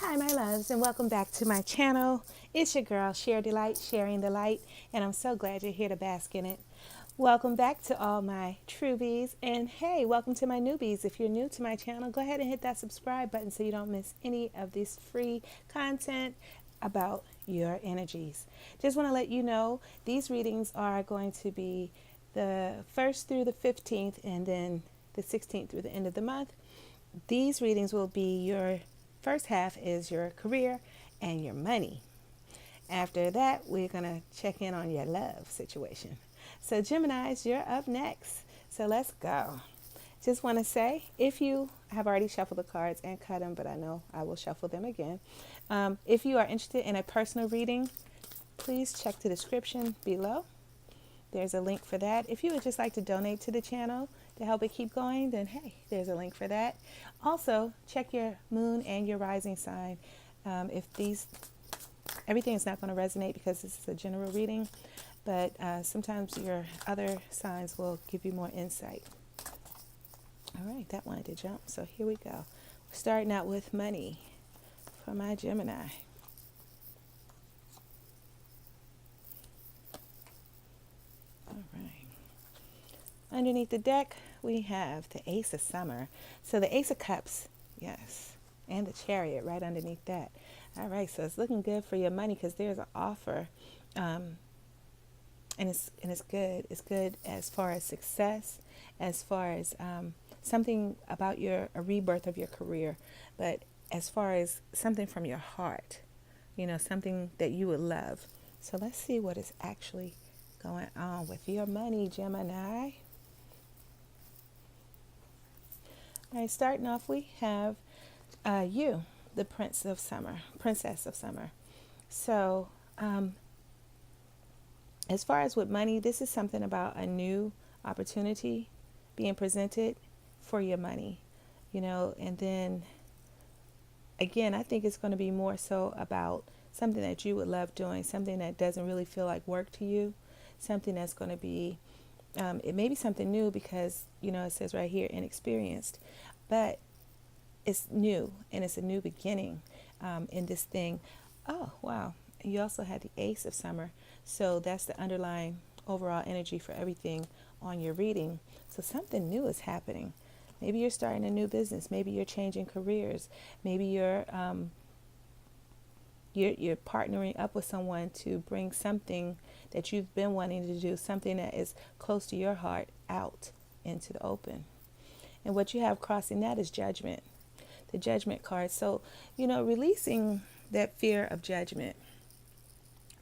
Hi, my loves, and welcome back to my channel. It's your girl, Share Delight, sharing the light, and I'm so glad you're here to bask in it. Welcome back to all my truebies, and hey, welcome to my newbies. If you're new to my channel, go ahead and hit that subscribe button so you don't miss any of this free content about your energies. Just want to let you know these readings are going to be the 1st through the 15th, and then the 16th through the end of the month. These readings will be your first half is your career and your money. After that, we're going to check in on your love situation. So Geminis, you're up next. So let's go. Just want to say, if you have already shuffled the cards and cut them, but I know I will shuffle them again. If you are interested in a personal reading, please check the description below. There's a link for that. If you would just like to donate to the channel to help it keep going, then hey, there's a link for that. Also, check your moon and your rising sign. Everything is not going to resonate because this is a general reading, but sometimes your other signs will give you more insight. All right, that wanted to jump, so here we go. We're starting out with money for my Gemini. All right. Underneath the deck, we have the Ace of Summer. So the Ace of Cups, yes, and the Chariot right underneath that. All right, so it's looking good for your money because there's an offer, and it's good. It's good as far as success, as far as something about a rebirth of your career, but as far as something from your heart, something that you would love. So let's see what is actually going on with your money, Gemini. All right, starting off, we have you, the Princess of Summer. So, as far as with money, this is something about a new opportunity being presented for your money, and then again, I think it's going to be more so about something that you would love doing, something that doesn't really feel like work to you, something that's going to be it may be something new because, it says right here, inexperienced, but it's new and it's a new beginning in this thing. Oh, wow. And you also had the Ace of Summer. So that's the underlying overall energy for everything on your reading. So something new is happening. Maybe you're starting a new business. Maybe you're changing careers. Maybe you're partnering up with someone to bring something that you've been wanting to do, something that is close to your heart, out into the open. And what you have crossing that is Judgment, the Judgment card. So, releasing that fear of judgment,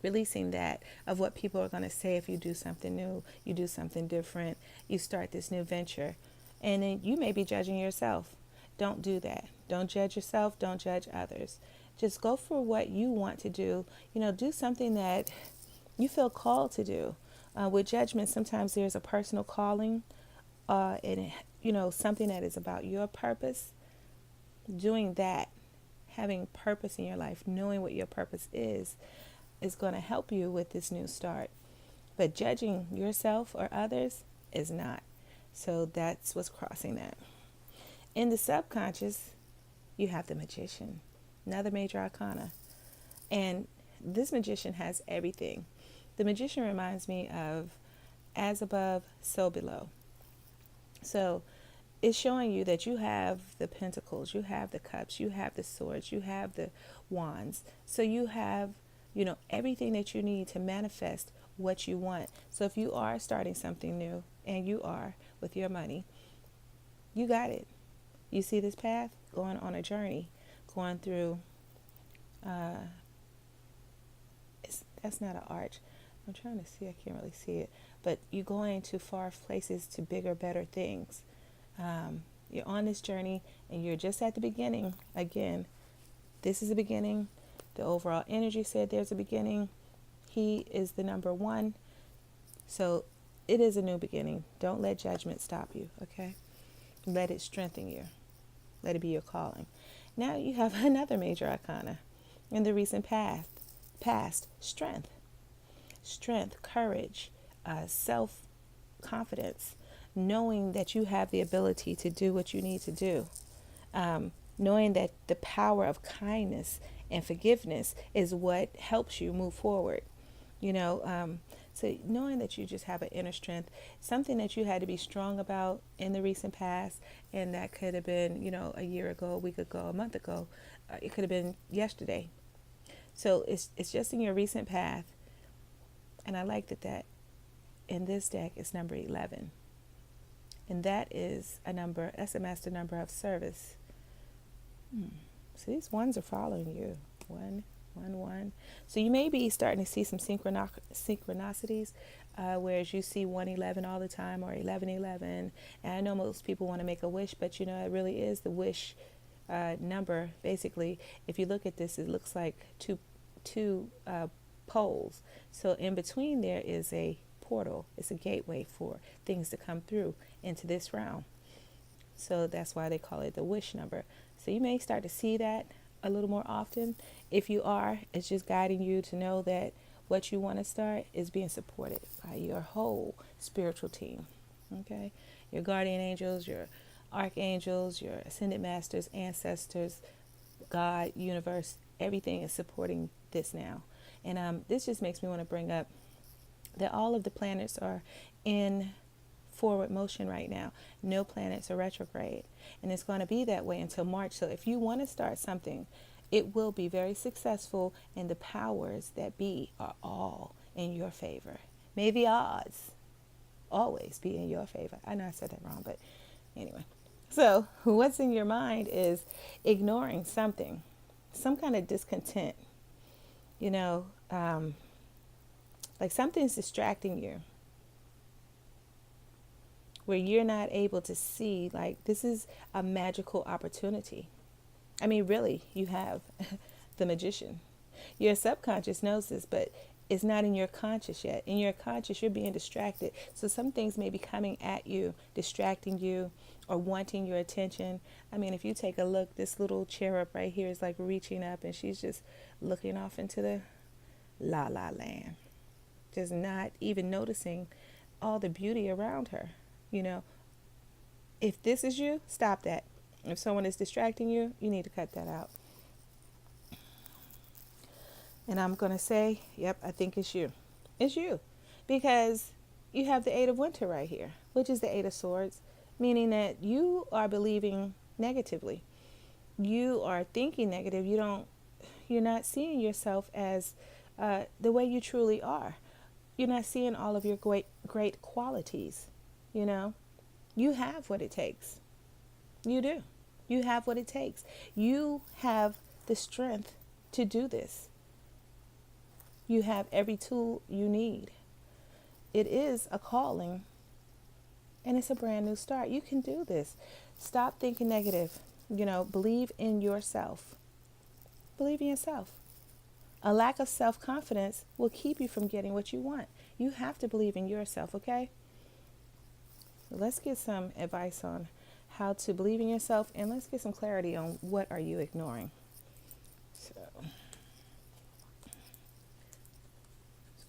releasing that of what people are going to say if you do something new, you do something different, you start this new venture. And then you may be judging yourself. Don't do that. Don't judge yourself. Don't judge others. Just go for what you want to do. Do something that you feel called to do. With judgment, sometimes there's a personal calling, and something that is about your purpose. Doing that, having purpose in your life, knowing what your purpose is going to help you with this new start. But judging yourself or others is not. So that's what's crossing that. In the subconscious, you have the Magician, another major arcana. And this Magician has everything. The Magician reminds me of as above, so below. So it's showing you that you have the pentacles, you have the cups, you have the swords, you have the wands. So you have, everything that you need to manifest what you want. So if you are starting something new, and you are with your money, you got it. You see this path going on a journey, going through, that's not an arch. I'm trying to see, I can't really see it. But you're going to far places, to bigger, better things. You're on this journey and you're just at the beginning. Again, this is the beginning. The overall energy said there's a beginning. He is the number one. So it is a new beginning. Don't let judgment stop you, okay? Let it strengthen you. Let it be your calling. Now you have another major arcana in the recent past, strength. Strength, courage, self-confidence, knowing that you have the ability to do what you need to do. knowing that the power of kindness and forgiveness is what helps you move forward. You know, so knowing that you just have an inner strength, something that you had to be strong about in the recent past, and that could have been, a year ago, a week ago, a month ago, it could have been yesterday. So it's just in your recent path, and I like that in this deck is number 11, and that is a number. That's a master number of service. So these ones are following you. 1, 1, 1. So you may be starting to see some synchronicities, whereas you see 111 all the time, or 1111. And I know most people want to make a wish, but it really is the wish number. Basically, if you look at this, it looks like two poles. So in between there is a portal. It's a gateway for things to come through into this realm. So that's why they call it the wish number. So you may start to see that a little more often. If you are, it's just guiding you to know that what you want to start is being supported by your whole spiritual team. Okay? Your guardian angels, your archangels, your ascended masters, ancestors, God, universe, everything is supporting this now. And this just makes me want to bring up that all of the planets are in forward motion right now. No planets are retrograde, and it's going to be that way until March. So if you want to start something, it will be very successful, and the powers that be are all in your favor. May the odds always be in your favor. I know I said that wrong, but anyway. So what's in your mind is ignoring something, some kind of discontent, like something's distracting you, where you're not able to see, like, this is a magical opportunity. I mean, really, you have the magician. Your subconscious knows this, but it's not in your conscious yet. In your conscious, you're being distracted. So some things may be coming at you, distracting you, or wanting your attention. I mean, if you take a look, this little cherub right here is like reaching up, and she's just looking off into the la la land, just not even noticing all the beauty around her. If this is you, stop that. If someone is distracting you, you need to cut that out. And I'm going to say, yep, I think it's you. It's you. Because you have the Eight of Winter right here, which is the Eight of Swords, meaning that you are believing negatively. You are thinking negative. You're not seeing yourself as the way you truly are. You're not seeing all of your great qualities. You have what it takes. You do. You have what it takes. You have the strength to do this. You have every tool you need. It is a calling, and it's a brand new start. You can do this. Stop thinking negative. Believe in yourself. Believe in yourself. A lack of self-confidence will keep you from getting what you want. You have to believe in yourself, okay? Let's get some advice on how to believe in yourself, and let's get some clarity on what are you ignoring. So let's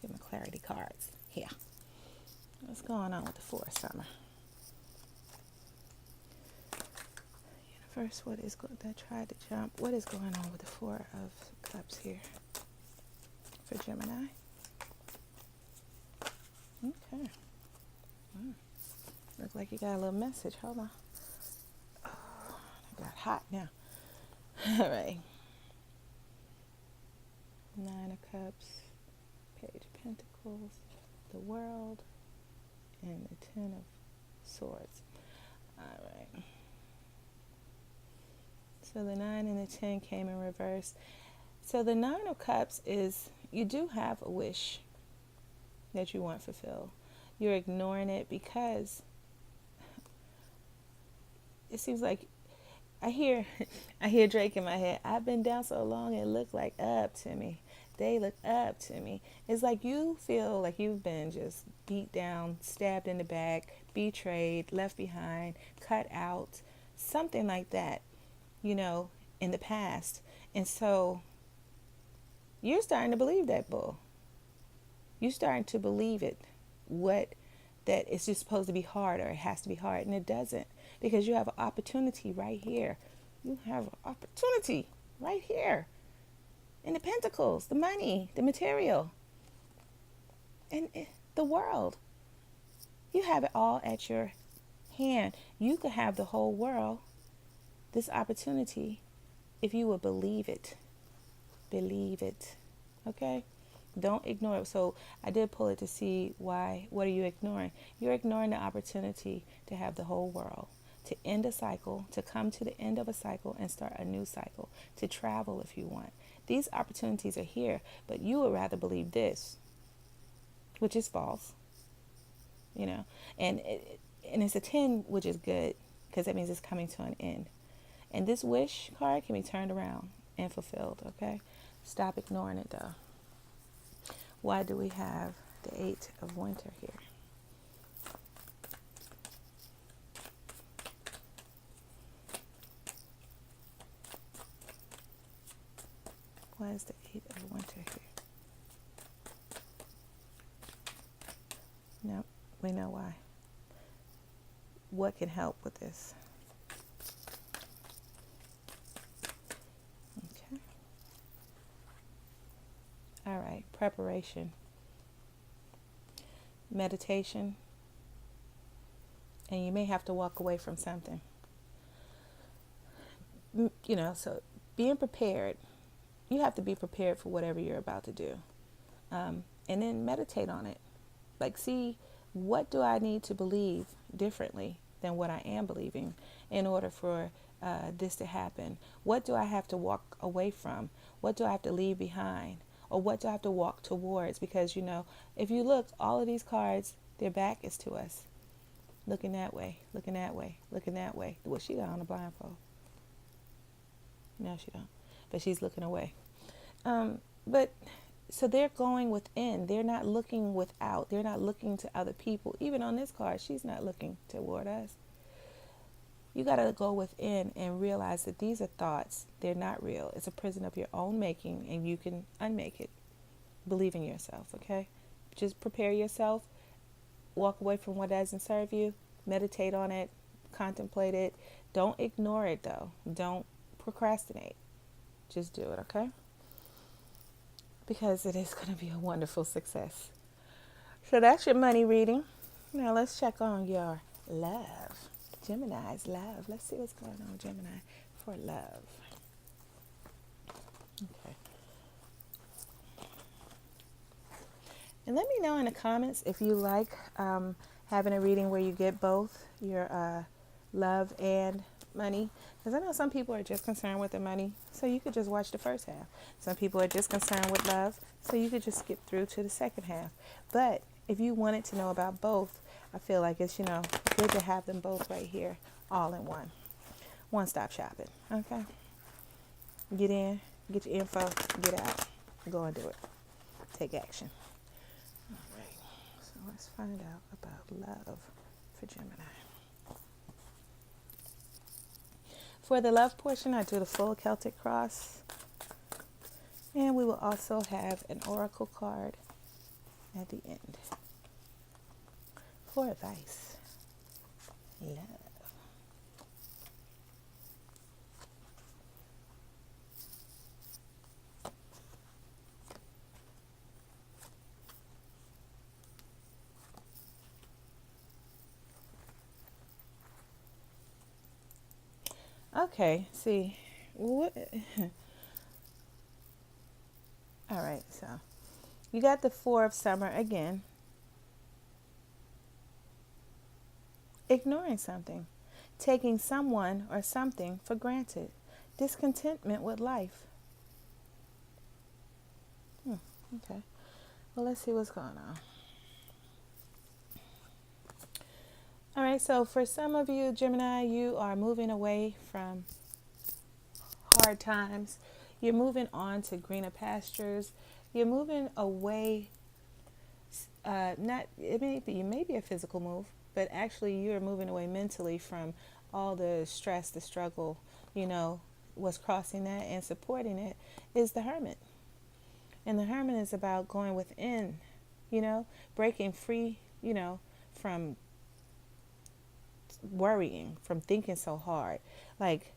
get my clarity cards here. What's going on with the Four of Summer? Universe, what is going? I tried to jump. What is going on with the Four of Cups here for Gemini? Okay. Look like you got a little message. Hold on. Oh, it got hot now. All right. 9 of Cups, Page of Pentacles, the World, and the 10 of Swords. All right. So the 9 and the 10 came in reverse. So the 9 of Cups is, you do have a wish that you want fulfilled. You're ignoring it because it seems like I hear Drake in my head. I've been down so long, it looked like up to me. They look up to me. It's like you feel like you've been just beat down, stabbed in the back, betrayed, left behind, cut out, something like that, in the past. And so you're starting to believe that bull. You're starting to believe it. That it's just supposed to be hard, or it has to be hard, and it doesn't, because you have an opportunity right here. You have an opportunity right here in the pentacles, the money, the material, and the world. You have it all at your hand. You could have the whole world, this opportunity, if you would believe it. Believe it. Okay? Don't ignore it. So I did pull it to see why. What are you ignoring? You're ignoring the opportunity to have the whole world, to end a cycle, to come to the end of a cycle and start a new cycle, to travel if you want. These opportunities are here, but you would rather believe this, which is false, you know. And it's a 10, which is good because that means it's coming to an end. And this wish card can be turned around and fulfilled, okay? Stop ignoring it, though. Why do we have the 8 of winter here? Why is the 8 of winter here? No, we know why. What can help with this? Okay. All right, preparation, meditation, and you may have to walk away from something. You know, so being prepared, you have to be prepared for whatever you're about to do. And then meditate on it. Like, see, what do I need to believe differently than what I am believing in order for this to happen? What do I have to walk away from? What do I have to leave behind? Or what do I have to walk towards? Because, you know, if you look, all of these cards, their back is to us. Looking that way, looking that way, looking that way. Well, she got on a blindfold. No, she don't. But she's looking away. But so they're going within. They're not looking without. They're not looking to other people. Even on this card, she's not looking toward us. You got to go within and realize that these are thoughts. They're not real. It's a prison of your own making, and you can unmake it. Believe in yourself, okay? Just prepare yourself. Walk away from what doesn't serve you. Meditate on it. Contemplate it. Don't ignore it, though. Don't procrastinate. Just do it, okay? Because it is going to be a wonderful success. So that's your money reading. Now let's check on your love. Gemini's love. Let's see what's going on with Gemini for love. Okay. And let me know in the comments if you like having a reading where you get both your love and money. Because I know some people are just concerned with the money, so you could just watch the first half. Some people are just concerned with love, so you could just skip through to the second half. But if you wanted to know about both, I feel like it's, you know, good to have them both right here, all in one. One-stop shopping, okay? Get in, get your info, get out. Go and do it. Take action. All right, so let's find out about love for Gemini. For the love portion, I do the full Celtic cross. And we will also have an oracle card at the end for advice. Love. Okay, see. What? All right, so you got the 4 of summer again. Ignoring something, taking someone or something for granted, discontentment with life. Okay, well, let's see what's going on. All right, so for some of you, Gemini, you are moving away from hard times. You're moving on to greener pastures. You're moving away, it may be a physical move, but actually you're moving away mentally from all the stress, the struggle, you know, what's crossing that, and supporting it is the Hermit. And the Hermit is about going within, you know, breaking free, you know, from worrying, from thinking so hard. Like,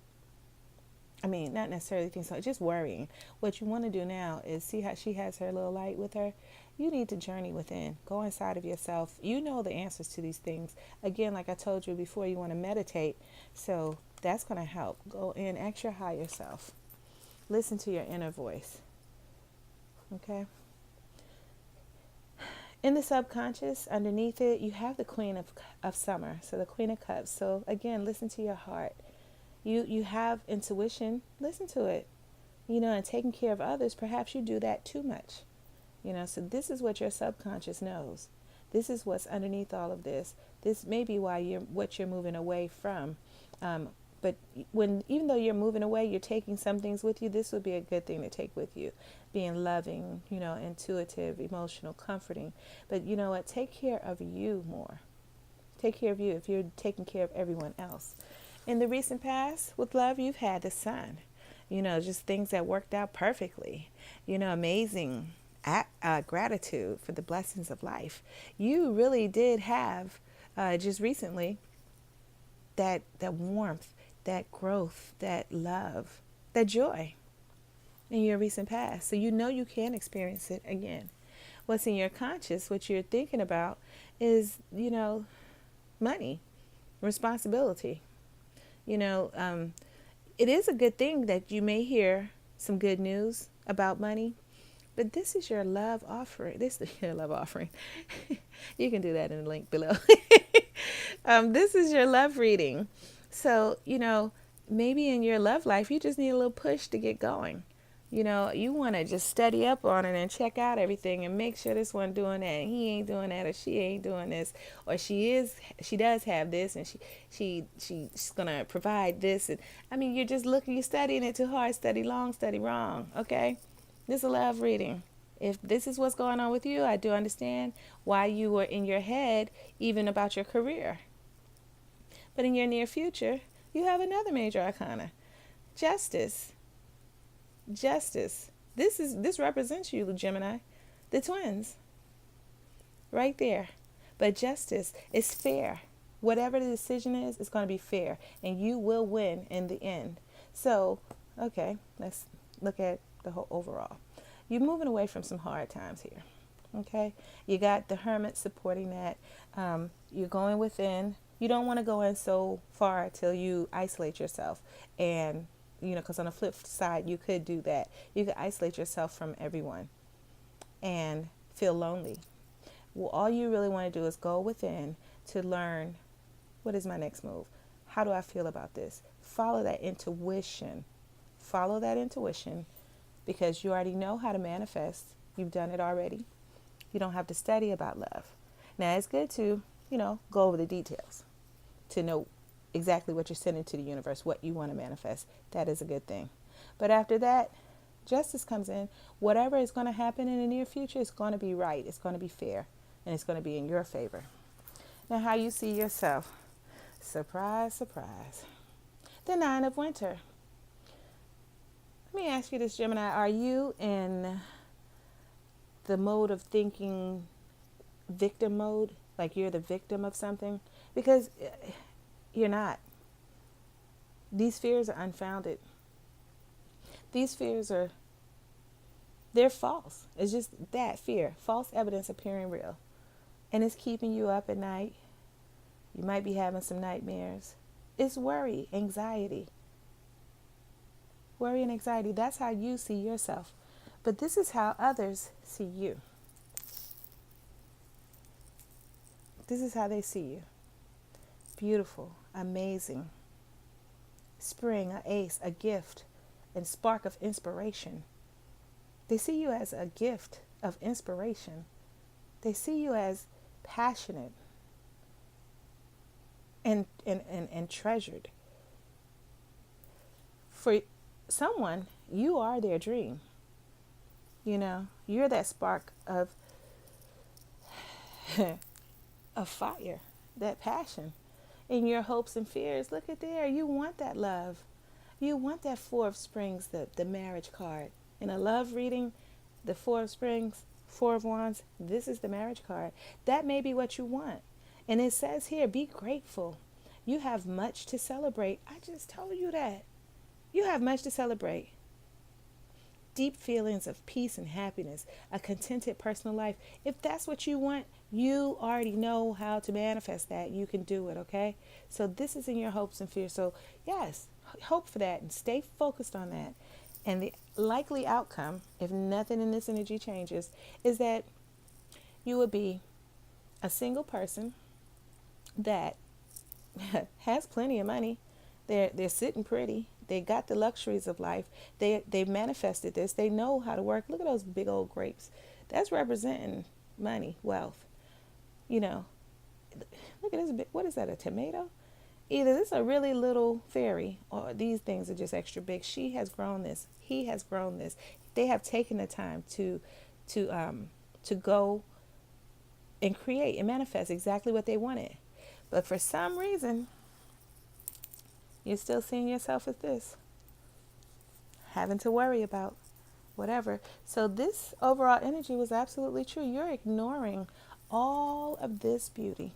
I mean, not necessarily think so, just worrying. What you want to do now is see how she has her little light with her. You need to journey within, go inside of yourself. You know the answers to these things. Again, like I told you before, you want to meditate. So that's going to help. Go in, ask your higher self. Listen to your inner voice. Okay? In the subconscious, underneath it, you have the Queen of Summer. So the Queen of Cups. So again, listen to your heart. You have intuition. Listen to it. And taking care of others, perhaps you do that too much. So this is what your subconscious knows. This is what's underneath all of this. This may be why you're moving away from. But even though you're moving away, you're taking some things with you. This would be a good thing to take with you. Being loving, intuitive, emotional, comforting. But you know what? Take care of you more. Take care of you if you're taking care of everyone else. In the recent past, with love, you've had the sun. Just things that worked out perfectly. Amazing gratitude for the blessings of life. You really did have just recently that warmth, that growth, that love, that joy in your recent past. So you can experience it again. What's in your conscious, what you're thinking about is, money, responsibility. It is a good thing that you may hear some good news about money, but this is your love offering. This is your love offering. You can do that in the link below. This is your love reading. So, maybe in your love life, you just need a little push to get going. You want to just study up on it and check out everything and make sure this one doing that and he ain't doing that, or she ain't doing this, or she does have this, and she's gonna provide this. And you're just you're studying it too hard. Study long, study wrong. Okay, this is a love reading. If this is what's going on with you, I do understand why you were in your head even about your career. But in your near future, you have another major arcana, Justice. Justice. This represents you, Gemini, the twins, right there. But justice is fair. Whatever the decision is, it's going to be fair, and you will win in the end. So, okay, let's look at the whole overall. You're moving away from some hard times here. Okay, you got the Hermit supporting that. You're going within. You don't want to go in so far till you isolate yourself, and because on the flip side, you could do that. You could isolate yourself from everyone and feel lonely. Well, all you really want to do is go within to learn, what is my next move? How do I feel about this? Follow that intuition. Follow that intuition, because you already know how to manifest. You've done it already. You don't have to study about love. Now, it's good to, go over the details to know exactly what you're sending to the universe, what you want to manifest. That is a good thing. But after that, justice comes in. Whatever is going to happen in the near future is going to be right. It's going to be fair. And it's going to be in your favor. Now, how you see yourself. Surprise, surprise. The Nine of Winter. Let me ask you this, Gemini. Are you in the mode of thinking victim mode? Like you're the victim of something? Because you're not. These fears are unfounded. These fears they're false. It's just that fear. False evidence appearing real. And it's keeping you up at night. You might be having some nightmares. It's worry, anxiety. Worry and anxiety. That's how you see yourself. But this is how others see you. This is how they see you. Beautiful, amazing. Spring, an ace, a gift, and spark of inspiration. They see you as a gift of inspiration. They see you as passionate and treasured. For someone, you are their dream. You're that spark of fire, that passion. In your hopes and fears, look at there. You want that love. You want that Four of Springs, the marriage card. In a love reading, the Four of Springs, Four of Wands, this is the marriage card. That may be what you want. And it says here, be grateful. You have much to celebrate. I just told you that. You have much to celebrate. Deep feelings of peace and happiness, a contented personal life. If that's what you want, you already know how to manifest that. You can do it, okay? So this is in your hopes and fears. So yes, hope for that and stay focused on that. And the likely outcome, if nothing in this energy changes, is that you would be a single person that has plenty of money. They're sitting pretty. They got the luxuries of life. They've manifested this. They know how to work. Look at those big old grapes. That's representing money, wealth. You know, look at this big. What is that? A tomato? Either this is a really little fairy, or these things are just extra big. She has grown this. He has grown this. They have taken the time to go and create and manifest exactly what they wanted. But for some reason, you're still seeing yourself as this, having to worry about whatever. So this overall energy was absolutely true. You're ignoring all of this beauty.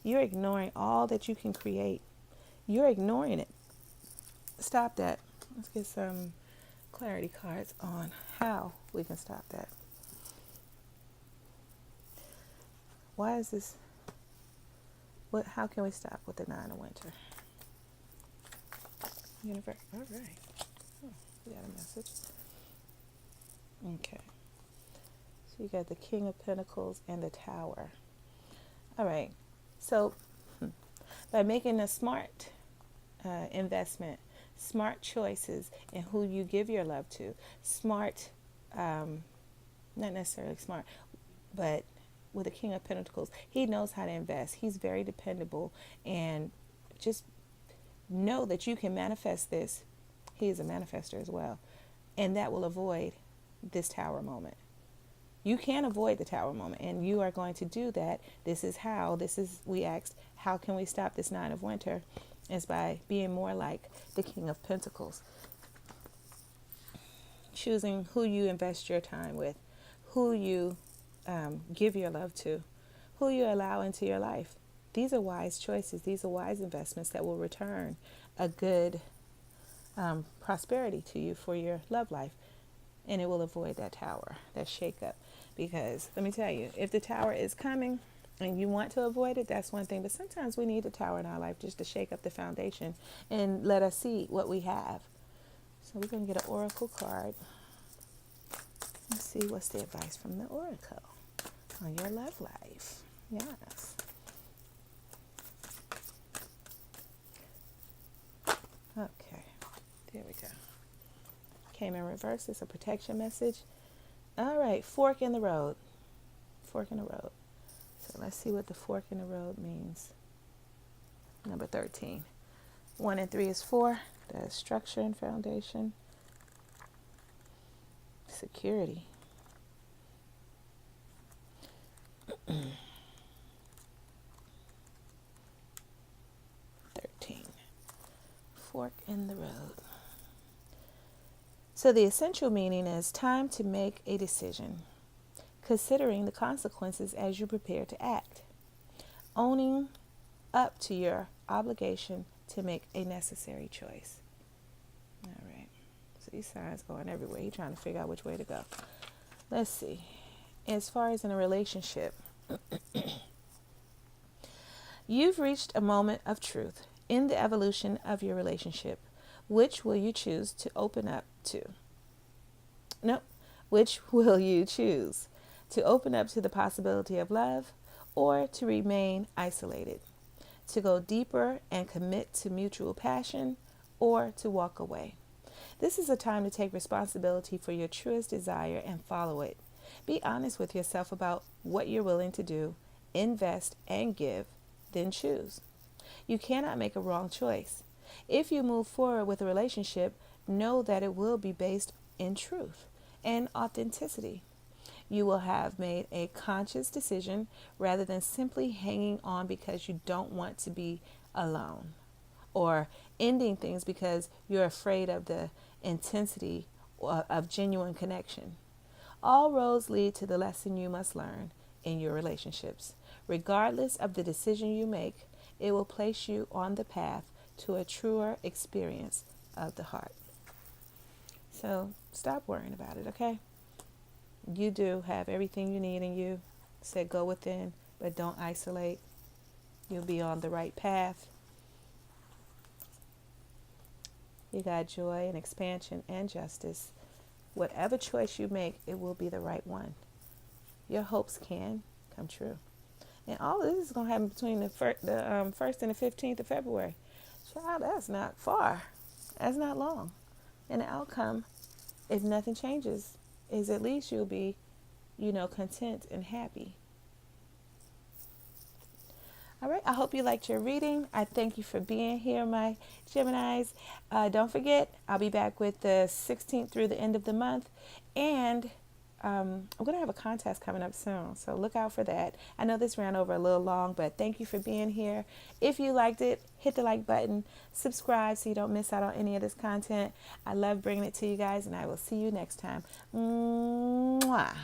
You're ignoring all that you can create. You're ignoring it. Stop that. Let's get some clarity cards on how we can stop that. Why is this? How can we stop with the Nine of Winter? Universe. All right. Oh, we got a message. Okay. So you got the King of Pentacles and the Tower. All right. So by making a smart investment, smart choices in who you give your love to, smart, not necessarily smart, but with the King of Pentacles, he knows how to invest. He's very dependable, and just know that you can manifest this. He is a manifester as well, and that will avoid this Tower moment. You can avoid the Tower moment, and you are going to do that. This is how. We asked, how can we stop this Nine of Winter? Is by being more like the King of Pentacles. Choosing who you invest your time with, who you give your love to, who you allow into your life. These are wise choices. These are wise investments that will return a good prosperity to you for your love life. And it will avoid that Tower, that shakeup. Because let me tell you, if the Tower is coming and you want to avoid it, that's one thing. But sometimes we need the Tower in our life just to shake up the foundation and let us see what we have. So we're going to get an oracle card. Let's see what's the advice from the oracle on your love life. Yes. Okay, there we go. Came in reverse. It's a protection message. All right, fork in the road. Fork in the road. So let's see what the fork in the road means. Number 13. 1 and 3 is 4. That's structure and foundation. Security. 13. Fork in the road. So the essential meaning is time to make a decision, considering the consequences as you prepare to act, owning up to your obligation to make a necessary choice. All right. So these signs going everywhere. You're trying to figure out which way to go. Let's see. As far as in a relationship, you've reached a moment of truth in the evolution of your relationship. Which will you choose to open up to? No, which will you choose? To open up to the possibility of love, or to remain isolated? To go deeper and commit to mutual passion, or to walk away? This is a time to take responsibility for your truest desire and follow it. Be honest with yourself about what you're willing to do, invest and give, then choose. You cannot make a wrong choice. If you move forward with a relationship, know that it will be based in truth and authenticity. You will have made a conscious decision rather than simply hanging on because you don't want to be alone, or ending things because you're afraid of the intensity of genuine connection. All roads lead to the lesson you must learn in your relationships. Regardless of the decision you make, it will place you on the path to a truer experience of the heart. So stop worrying about it, okay? You do have everything you need in you. Said go within, but don't isolate. You'll be on the right path. You got joy and expansion and justice. Whatever choice you make, it will be the right one. Your hopes can come true. And all of this is going to happen between the 1st and the 15th of February. Child, that's not far. That's not long. And the outcome, if nothing changes, is at least you'll be, content and happy. All right, I hope you liked your reading. I thank you for being here, my Geminis. Don't forget, I'll be back with the 16th through the end of the month. And I'm going to have a contest coming up soon, so look out for that. I know this ran over a little long, but thank you for being here. If you liked it, hit the like button, subscribe so you don't miss out on any of this content. I love bringing it to you guys, and I will see you next time. Mwah.